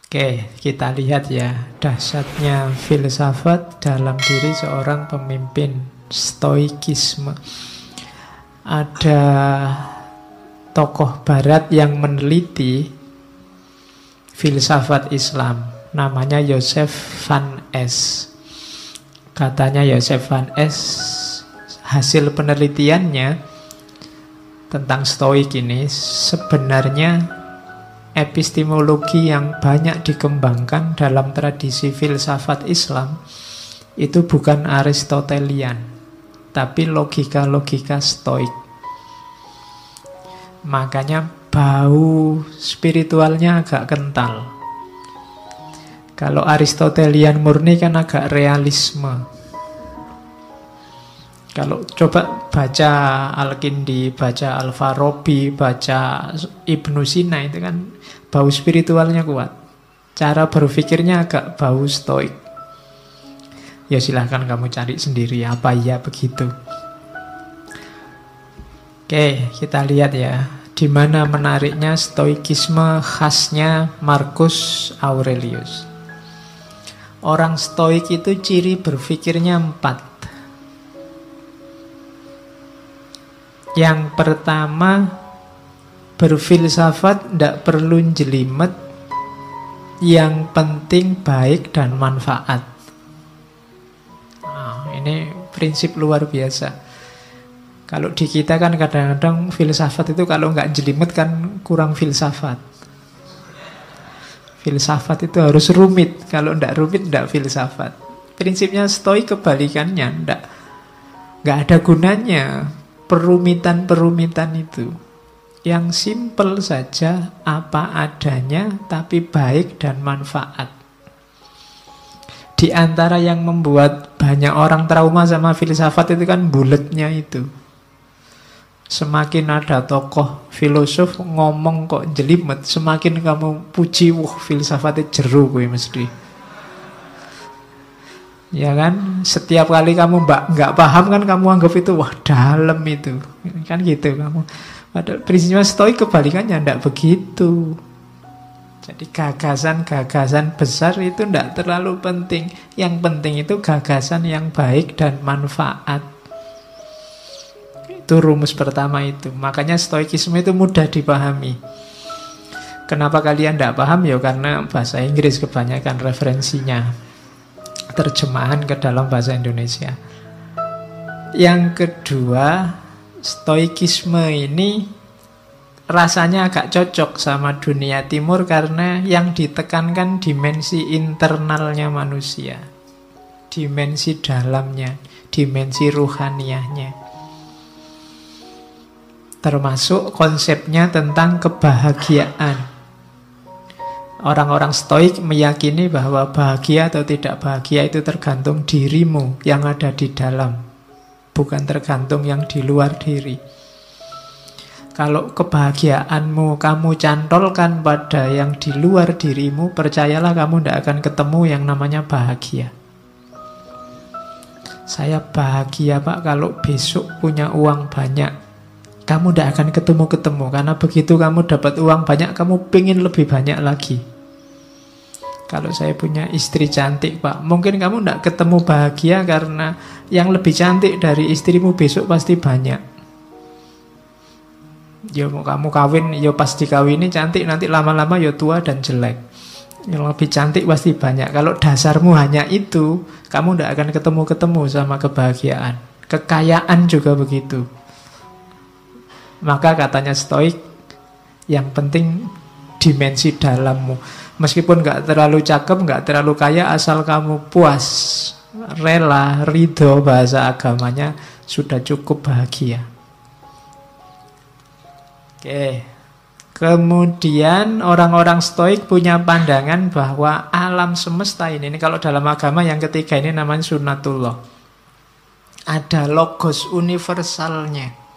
Oke, kita lihat ya dahsyatnya filsafat dalam diri seorang pemimpin stoikisme. Ada tokoh barat yang meneliti filsafat Islam, namanya Joseph Van Es. Katanya Joseph Van Es, hasil penelitiannya tentang stoik ini sebenarnya epistemologi yang banyak dikembangkan dalam tradisi filsafat Islam itu bukan Aristotelian, tapi logika-logika stoik. Makanya bau spiritualnya agak kental. Kalau Aristotelian murni kan agak realisme. Kalau coba baca Al-Kindi, baca Al-Farabi, baca Ibnu Sina, itu kan bau spiritualnya kuat. Cara berpikirnya agak bau stoik. Ya silahkan kamu cari sendiri apa ya begitu. Oke, kita lihat ya. Di mana menariknya stoikisme khasnya Marcus Aurelius. Orang stoik itu ciri berpikirnya 4. Yang pertama, berfilsafat tidak perlu jelimet, yang penting baik dan manfaat. Nah, ini prinsip luar biasa. Kalau di kita kan kadang-kadang filsafat itu kalau nggak jelimet kan kurang filsafat. Filsafat itu harus rumit. Kalau tidak rumit, tidak filsafat. Prinsipnya stoik kebalikannya. Nggak ada gunanya perumitan-perumitan itu. Yang simpel saja, apa adanya, tapi baik dan manfaat. Di antara yang membuat banyak orang trauma sama filsafat itu kan buletnya itu. Semakin ada tokoh filosof ngomong kok jelimet, semakin kamu puji, wah filsafatnya jeru gue mesti. Ya kan, setiap kali kamu nggak paham kan kamu anggap itu wah dalam itu, kan gitu kamu. Padahal prinsipnya stoik kebalikannya, tidak begitu. Jadi gagasan-gagasan besar itu tidak terlalu penting. Yang penting itu gagasan yang baik dan manfaat. Itu rumus pertama itu. Makanya stoikisme itu mudah dipahami. Kenapa kalian tidak paham? Ya karena bahasa Inggris kebanyakan referensinya, terjemahan ke dalam bahasa Indonesia. Yang kedua, stoikisme ini rasanya agak cocok sama dunia timur karena yang ditekankan dimensi internalnya manusia, dimensi dalamnya, dimensi ruhaniyahnya. Termasuk konsepnya tentang kebahagiaan. Orang-orang stoik meyakini bahwa bahagia atau tidak bahagia itu tergantung dirimu yang ada di dalam, bukan tergantung yang di luar diri. Kalau kebahagiaanmu kamu cantolkan pada yang di luar dirimu, percayalah kamu tidak akan ketemu yang namanya bahagia. Saya bahagia Pak kalau besok punya uang banyak. Kamu tidak akan ketemu-ketemu, karena begitu kamu dapat uang banyak, kamu pengen lebih banyak lagi. Kalau saya punya istri cantik Pak, mungkin kamu tidak ketemu bahagia karena yang lebih cantik dari istrimu besok pasti banyak. Ya mau kamu kawin, ya pas dikawini cantik, nanti lama-lama ya tua dan jelek. Yang lebih cantik pasti banyak. Kalau dasarmu hanya itu, kamu tidak akan ketemu-ketemu sama kebahagiaan. Kekayaan juga begitu. Maka katanya stoik, yang penting dimensi dalammu. Meskipun gak terlalu cakep, gak terlalu kaya, asal kamu puas, rela, ridho, bahasa agamanya, sudah cukup bahagia. Oke. Kemudian orang-orang stoik punya pandangan bahwa alam semesta ini kalau dalam agama yang ketiga ini namanya sunnatullah. Ada logos universalnya.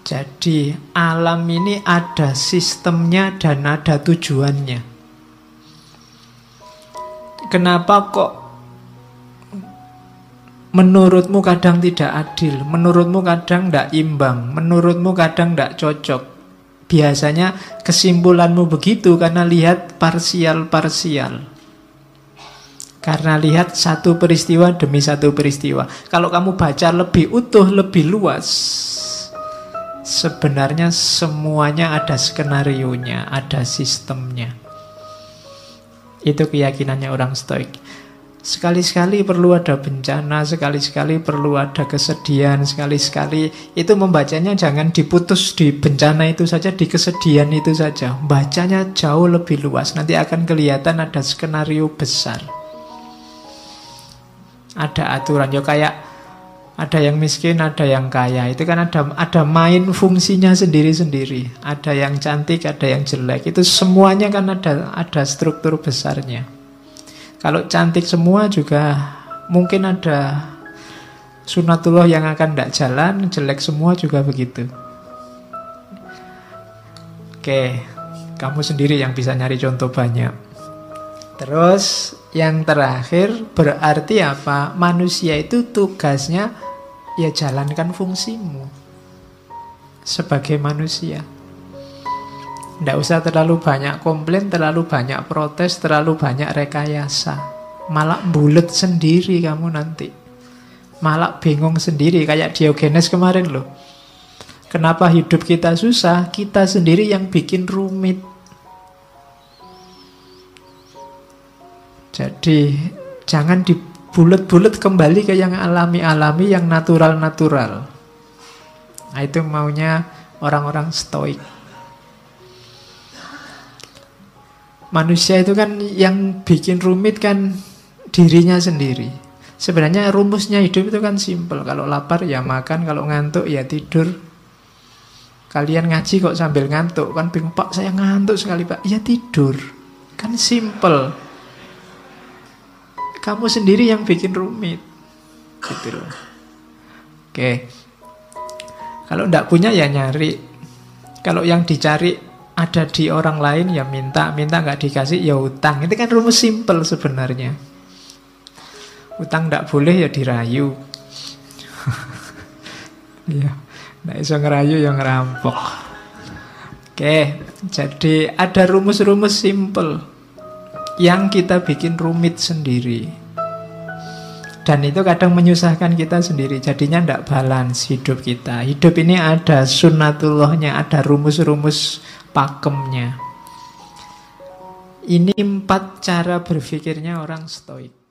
Jadi alam ini ada sistemnya dan ada tujuannya. Kenapa kok menurutmu kadang tidak adil, menurutmu kadang tidak imbang, menurutmu kadang tidak cocok? Biasanya kesimpulanmu begitu karena lihat parsial-parsial. Karena lihat satu peristiwa demi satu peristiwa. Kalau kamu baca lebih utuh, lebih luas, sebenarnya semuanya ada skenarionya, ada sistemnya. Itu keyakinannya orang Stoik. Sekali-sekali perlu ada bencana, sekali-sekali perlu ada kesedihan, sekali-sekali itu membacanya jangan diputus di bencana itu saja, di kesedihan itu saja. Bacanya jauh lebih luas, nanti akan kelihatan ada skenario besar. Ada aturan, ya kayak ada yang miskin, ada yang kaya. Itu kan ada main fungsinya sendiri-sendiri. Ada yang cantik, ada yang jelek. Itu semuanya kan ada struktur besarnya. Kalau cantik semua juga mungkin ada sunatullah yang akan tidak jalan, jelek semua juga begitu. Oke, kamu sendiri yang bisa nyari contoh banyak. Terus yang terakhir berarti apa? Manusia itu tugasnya ya jalankan fungsimu sebagai manusia. Tidak usah terlalu banyak komplain, terlalu banyak protes, terlalu banyak rekayasa. Malah bulet sendiri kamu nanti. Malah bingung sendiri. Kayak Diogenes kemarin loh. Kenapa hidup kita susah? Kita sendiri yang bikin rumit. Jadi jangan dibulet-bulet, kembali ke yang alami-alami, yang natural-natural. Nah, itu maunya orang-orang Stoik. Manusia itu kan yang bikin rumit kan dirinya sendiri. Sebenarnya rumusnya hidup itu kan simpel. Kalau lapar ya makan, kalau ngantuk ya tidur. Kalian ngaji kok sambil ngantuk? Kan bingung, Pak saya ngantuk sekali Pak. Ya tidur. Kan simpel. Kamu sendiri yang bikin rumit. Gitu loh. Oke. Kalau enggak punya ya nyari. Kalau yang dicari ada di orang lain ya minta nggak dikasih ya utang. Itu kan rumus simpel sebenarnya. Utang nggak boleh ya dirayu. Ya, nggak bisa ngerayu yang ngerampok. Oke, jadi ada rumus-rumus simpel yang kita bikin rumit sendiri. Dan itu kadang menyusahkan kita sendiri. Jadinya nggak balance hidup kita. Hidup ini ada sunnatullahnya, ada rumus-rumus pakemnya. Ini 4 cara berpikirnya orang Stoik.